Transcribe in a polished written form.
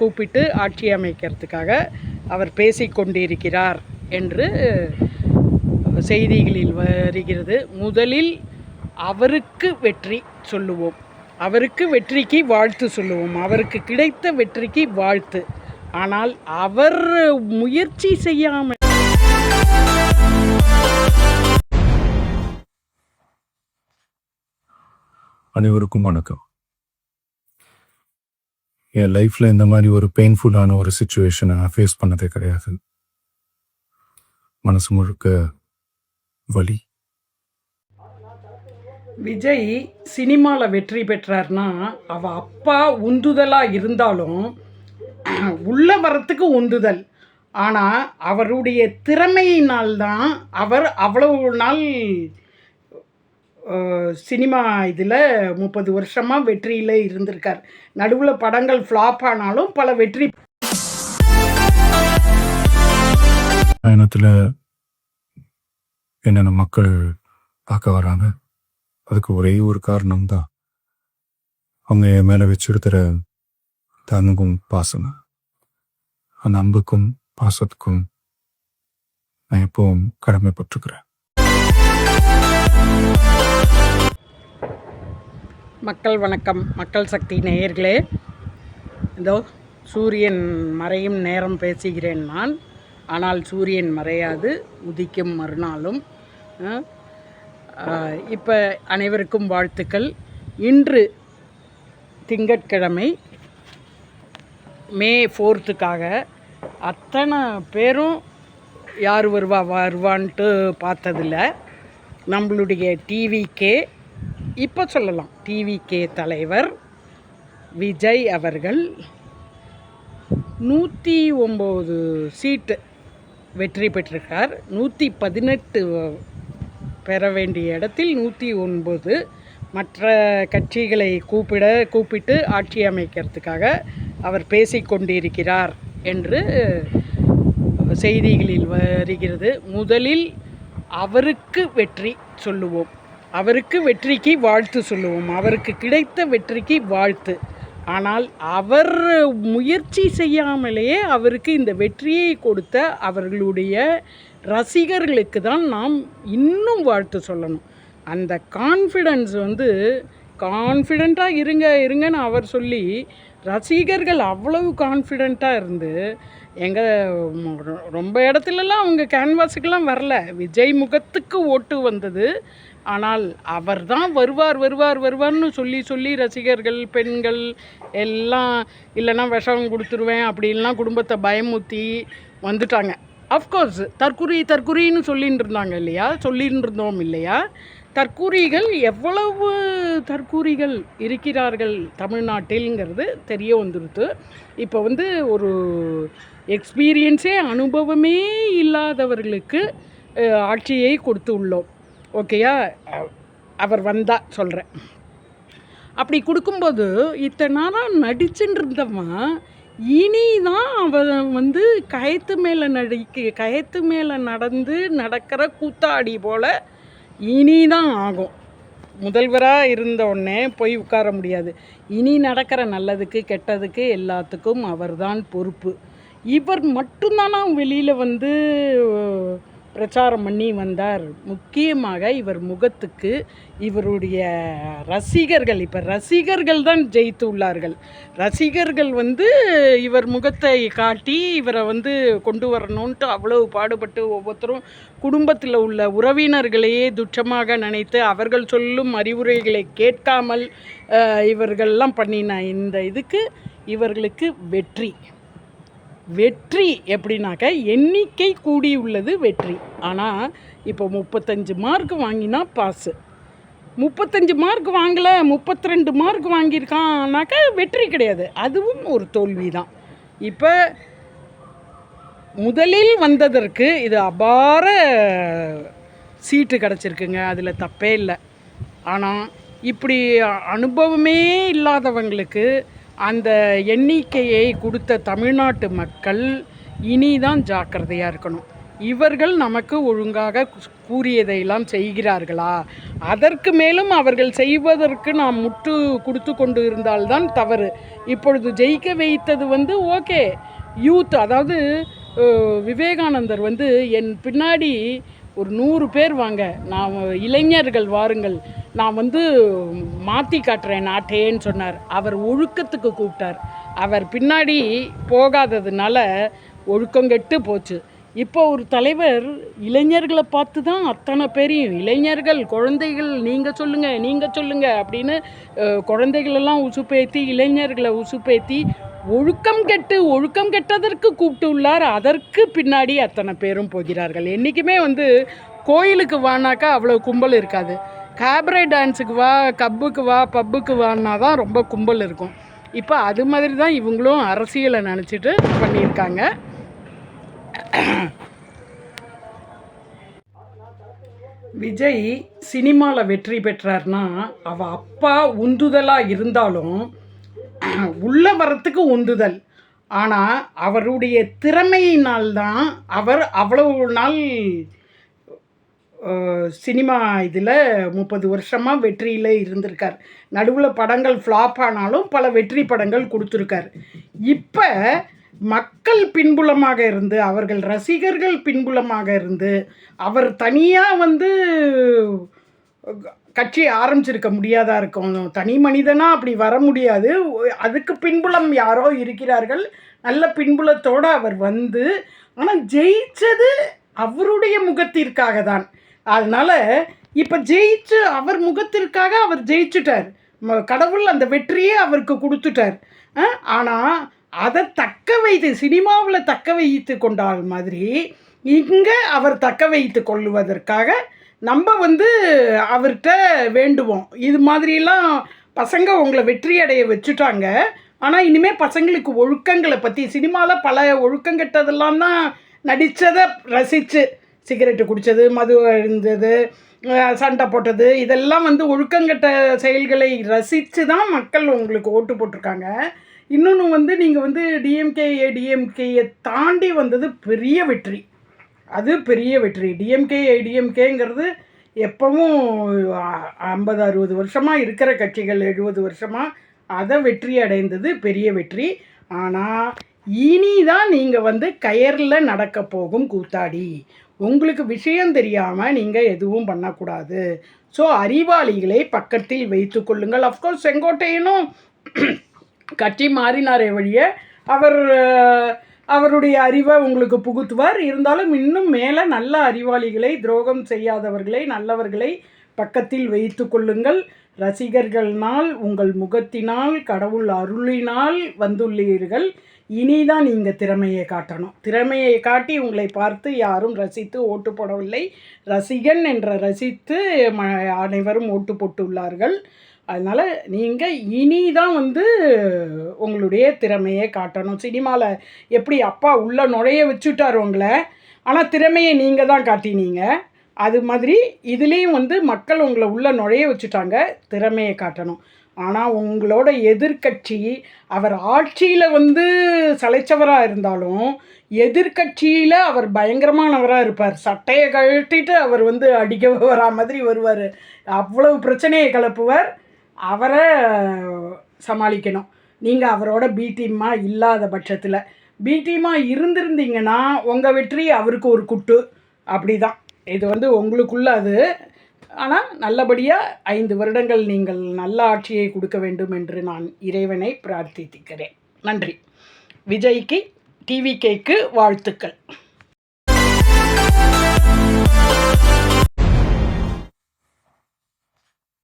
கூப்பிட்டு ஆட்சி அமைக்கிறதுக்காக அவர் பேசிக்கொண்டிருக்கிறார் என்று செய்திகளில் வருகிறது. முதலில் அவருக்கு வெற்றி சொல்லுவோம், அவருக்கு வெற்றிக்கு வாழ்த்து சொல்லுவோம், அவருக்கு கிடைத்த வெற்றிக்கு வாழ்த்து. ஆனால் அவர் முயற்சி செய்யாமல் அனைவருக்கும் வணக்கம். என் லைஃப்பில் இந்த மாதிரி ஒரு பெயின்ஃபுல்லான ஒரு சுச்சுவேஷனை நான் ஃபேஸ் பண்ணதே கிடையாது. மனசு முழுக்க வலி. விஜய் சினிமாவில் வெற்றி பெற்றார்னா அவ அப்பா உந்துதலாக இருந்தாலும் உள்ள வரத்துக்கு உந்துதல். ஆனால் அவருடைய திறமையினால்தான் அவர் அவ்வளவு நாள் சினிமா இதில் 30 வருஷமாக வெற்றியில் இருந்திருக்கார். நடுவில் படங்கள் ஃப்ளாப் ஆனாலும் பல வெற்றி பயணத்தில் என்னென்ன மக்கள் பார்க்க வராங்க, அதுக்கு ஒரே ஒரு காரணம் தான் அவங்க என் மேலே வச்சிருக்கிற அன்பும் பாசம். அந்த அன்புக்கும் பாசத்துக்கும் நான் எப்பவும் கடமைப்பட்டிருக்கிறேன். மக்கள் வணக்கம், மக்கள் சக்தி நேயர்களே. இதோ சூரியன் மறையும் நேரம் பேசுகிறேன் நான். ஆனால் சூரியன் மறையாது, உதிக்கும் மறுநாளும். இப்போ அனைவருக்கும் வாழ்த்துக்கள். இன்று திங்கட்கிழமை மே 4க்காக அத்தனை பேரும் யார் வருவான்ட்டு பார்த்ததில்ல. நம்மளுடைய டிவிகே, இப்போ சொல்லலாம் டிவிகே தலைவர் விஜய் அவர்கள் 109 சீட்டு வெற்றி பெற்றிருக்கார். 118 பெற வேண்டிய இடத்தில் 109. மற்ற கட்சிகளை கூப்பிட்டு ஆட்சி அமைக்கிறதுக்காக அவர் பேசிக்கொண்டிருக்கிறார் என்று செய்திகளில் வருகிறது. முதலில் அவருக்கு வெற்றி சொல்லுவோம், அவருக்கு வெற்றிக்கு வாழ்த்து சொல்லுவோம், அவருக்கு கிடைத்த வெற்றிக்கு வாழ்த்து. ஆனால் அவர் முயற்சி செய்யாமலேயே அவருக்கு இந்த வெற்றியை கொடுத்த அவர்களுடைய ரசிகர்களுக்கு தான் நாம் இன்னும் வாழ்த்து சொல்லணும். அந்த கான்ஃபிடென்ஸ் கான்ஃபிடெண்ட்டாக இருங்கன்னு அவர் சொல்லி ரசிகர்கள் அவ்வளவு கான்ஃபிடெண்ட்டாக இருந்து ரொம்ப இடத்துலலாம் அவங்க கேன்வாஸுக்கெல்லாம் வரல. விஜய் முகத்துக்கு ஓட்டு வந்தது. ஆனால் அவர் தான் வருவார்னு சொல்லி ரசிகர்கள், பெண்கள் எல்லாம் இல்லைன்னா விஷம் கொடுத்துருவேன் அப்படின்லாம் குடும்பத்தை பயமுறுத்தி வந்துட்டாங்க. அஃப்கோர்ஸ் தற்குறின்னு சொல்லின்னு இருந்தோம் இல்லையா? தற்குறிகள் எவ்வளவு தற்குறிகள் இருக்கிறார்கள் தமிழ்நாட்டில்ங்கிறது தெரிய வந்துடுது. இப்போ ஒரு எக்ஸ்பீரியன்ஸே அனுபவமே இல்லாதவர்களுக்கு ஆட்சியை கொடுத்து உள்ளோம். ஓகேயா? அவர் வந்தால் சொல்கிறேன். அப்படி கொடுக்கும்போது இத்தனை நேரம் நடிச்சுட்டு இருந்தவன் இனி தான் அவன் கயத்து மேலே நடக்கிற கூத்தாடி போல் இனி தான் ஆகும். முதல்வராக இருந்த உடனே போய் உட்கார முடியாது. இனி நடக்கிற நல்லதுக்கு கெட்டதுக்கு எல்லாத்துக்கும் அவர்தான் பொறுப்பு. இவர் மட்டும்தானா வெளியில் பிரச்சாரம் பண்ணி வந்தார். முக்கியமாக இவர் முகத்துக்கு இவருடைய ரசிகர்கள், இப்போ ரசிகர்கள் தான் ஜெயித்து உள்ளார்கள். ரசிகர்கள் இவர் முகத்தை காட்டி இவரை கொண்டு வரணுன்ட்டு அவ்வளவு பாடுபட்டு ஒவ்வொருத்தரும் குடும்பத்தில் உள்ள உறவினர்களையே துச்சமாக நினைத்து அவர்கள் சொல்லும் அறிவுரைகளை கேட்காமல் இவர்கள்லாம் பண்ணின இந்த இதுக்கு இவர்களுக்கு வெற்றி எப்படின்னாக்க எண்ணிக்கை கூடியுள்ளது வெற்றி. ஆனால் இப்போ 35 மார்க் வாங்கினா பாஸு, 35 மார்க் வாங்கலை 32 மார்க் வாங்கியிருக்கான்னாக்கா வெற்றி கிடையாது, அதுவும் ஒரு தோல்வி தான். இப்போ முதலில் வந்ததற்கு இது அபார சீட்டு கிடச்சிருக்குங்க, அதில் தப்பே இல்லை. ஆனால் இப்படி அனுபவமே இல்லாதவங்களுக்கு அந்த எண்ணிக்கையை கொடுத்த தமிழ்நாட்டு மக்கள் இனி தான் ஜாக்கிரதையாக இருக்கணும். இவர்கள் நமக்கு ஒழுங்காக கூறியதையெல்லாம் செய்கிறார்களா? அதற்கு மேலும் அவர்கள் செய்வதற்கு நாம் முட்டு கொடுத்து கொண்டு இருந்தால்தான் தவறு. இப்பொழுது ஜெயிக்க வைத்தது ஓகே யூத், அதாவது விவேகானந்தர் என் பின்னாடி ஒரு 100 பேர் வாங்க, நான் இளைஞர்கள் வாருங்கள், நான் மாற்றி காட்டுறேன் நாட்டேன்னு சொன்னார். அவர் ஒழுக்கத்துக்கு கூப்பிட்டார். அவர் பின்னாடி போகாததுனால ஒழுக்கம் கெட்டு போச்சு. இப்போ ஒரு தலைவர் இளைஞர்களை பார்த்து தான் அத்தனை பேரையும், இளைஞர்கள் குழந்தைகள் நீங்கள் சொல்லுங்கள் அப்படின்னு குழந்தைகளெல்லாம் உசுப்பேற்றி இளைஞர்களை உசுப்பேற்றி ஒழுக்கம் கெட்டதற்கு கூப்பிட்டு உள்ளார். அதற்கு பின்னாடி அத்தனை பேரும் போகிறார்கள். என்றைக்குமே கோயிலுக்கு வானாக்கா அவ்வளோ கும்பல் இருக்காது. கேபரே டான்ஸுக்கு வா, கப்புக்கு வா, பப்புக்கு வான்னா தான் ரொம்ப கும்பல் இருக்கும். இப்போ அது மாதிரி தான் இவங்களும் அரசியலை நினச்சிட்டு பண்ணியிருக்காங்க. விஜய் சினிமாவில் வெற்றி பெற்றார்னா அவள் அப்பா உந்துதலாக இருந்தாலும் உள்ள வரத்துக்கு உந்துதல். ஆனால் அவருடைய திறமையினால்தான் அவர் அவ்வளவு நாள் சினிமா இதில் 30 வருஷமாக வெற்றியில் இருந்திருக்கார். நடுவில் படங்கள் ஃப்ளாப் ஆனாலும் பல வெற்றி படங்கள் கொடுத்துருக்கார். இப்போ மக்கள் பின்புலமாக இருந்து, அவர்கள் ரசிகர்கள் பின்புலமாக இருந்து, அவர் தனியாக கட்சி ஆரம்பிச்சிருக்க முடியாதா இருக்கும். தனி மனிதனாக அப்படி வர முடியாது. அதுக்கு பின்புலம் யாரோ இருக்கிறார்கள். நல்ல பின்புலத்தோடு அவர் ஆனால் ஜெயித்தது அவருடைய முகத்திற்காக தான். அதனால் இப்போ ஜெயிச்சு அவர் முகத்திற்காக அவர் ஜெயிச்சுட்டார். கடவுள் அந்த வெற்றியை அவருக்கு கொடுத்துட்டார். ஆனால் அதை சினிமாவில் தக்க வைத்து கொண்டால் மாதிரி இங்கே அவர் தக்க வைத்து கொள்வதற்காக நம்ம அவர்கிட்ட வேண்டுவோம். இது மாதிரிலாம் பசங்க உங்களை வெற்றி அடைய வச்சுட்டாங்க. ஆனால் இனிமேல் பசங்களுக்கு ஒழுக்கங்களை பற்றி, சினிமாவில் பல ஒழுக்கங்கெட்டதெல்லாம் தான் நடித்ததை ரசித்து, சிகரெட்டு குடித்தது, மது இருந்தது, சண்டை போட்டது, இதெல்லாம் ஒழுக்கங்கெட்ட செயல்களை ரசித்து தான் மக்கள் உங்களுக்கு ஓட்டு போட்டிருக்காங்க. இன்னொன்று நீங்கள் டிஎம்கே ஏடிஎம்கேயை தாண்டி வந்தது பெரிய வெற்றி. அது பெரிய வெற்றி. டிஎம்கே ஏடிஎம்கேங்கிறது எப்பவும் 50-60 வருஷமாக இருக்கிற கட்சிகள், 70 வருஷமாக அதை வெற்றி அடைந்தது பெரிய வெற்றி. ஆனால் இனி தான் நீங்கள் கயரில் நடக்க போகும் கூத்தாடி. உங்களுக்கு விஷயம் தெரியாமல் நீங்கள் எதுவும் பண்ணக்கூடாது. ஸோ அறிவாளிகளை பக்கத்தில் வைத்து கொள்ளுங்கள். அஃப்கோர்ஸ் செங்கோட்டையனும் கட்சி மாறினாரே வழிய அவருடைய அறிவை உங்களுக்கு புகுத்துவார். இருந்தாலும் இன்னும் மேலே நல்ல அறிவாளிகளை, துரோகம் செய்யாதவர்களை, நல்லவர்களை பக்கத்தில் வைத்து கொள்ளுங்கள். ரசிகர்கள்னால், உங்கள் முகத்தினால், கடவுள் அருளினால் வந்துள்ளீர்கள். இனிதான் நீங்கள் திறமையை காட்டணும். திறமையை காட்டி உங்களை பார்த்து யாரும் ரசித்து ஓட்டு போடவில்லை. ரசிகன் என்ற ரசித்து அனைவரும் ஓட்டு போட்டுள்ளார்கள். அதனால் நீங்கள் இனிதான் உங்களுடைய திறமையை காட்டணும். சினிமாவில் எப்படி அப்பா உள்ளே நுழைய வச்சுட்டார் உங்களை, ஆனால் திறமையை நீங்கள் தான் காட்டினீங்க. அது மாதிரி இதுலேயும் மக்கள் உங்களை உள்ளே நுழைய வச்சுட்டாங்க. திறமையை காட்டணும். ஆனால் உங்களோட எதிர்கட்சி அவர் ஆட்சியில் சளைச்சவராக இருந்தாலும் எதிர்கட்சியில் அவர் பயங்கரமானவராக இருப்பார். சட்டையை கழட்டிட்டு அவர் அடிக்க வரா மாதிரி வருவார். அவ்வளவு பிரச்சனையை கிளப்புவார். அவரை சமாளிக்கணும். நீங்கள் அவரோட பி டீமாக இல்லாத பட்சத்தில், பி டீமாக இருந்திருந்தீங்கன்னா உங்கள் வெற்றி அவருக்கு ஒரு குட்டு. அப்படி தான் இது உங்களுக்குள்ள அது. ஆனால் நல்லபடியாக 5 வருடங்கள் நீங்கள் நல்ல ஆட்சியை கொடுக்க வேண்டும் என்று நான் இறைவனை பிரார்த்திக்கிறேன். நன்றி. விஜய்க்கு, டிவிகேக்கு வாழ்த்துக்கள்.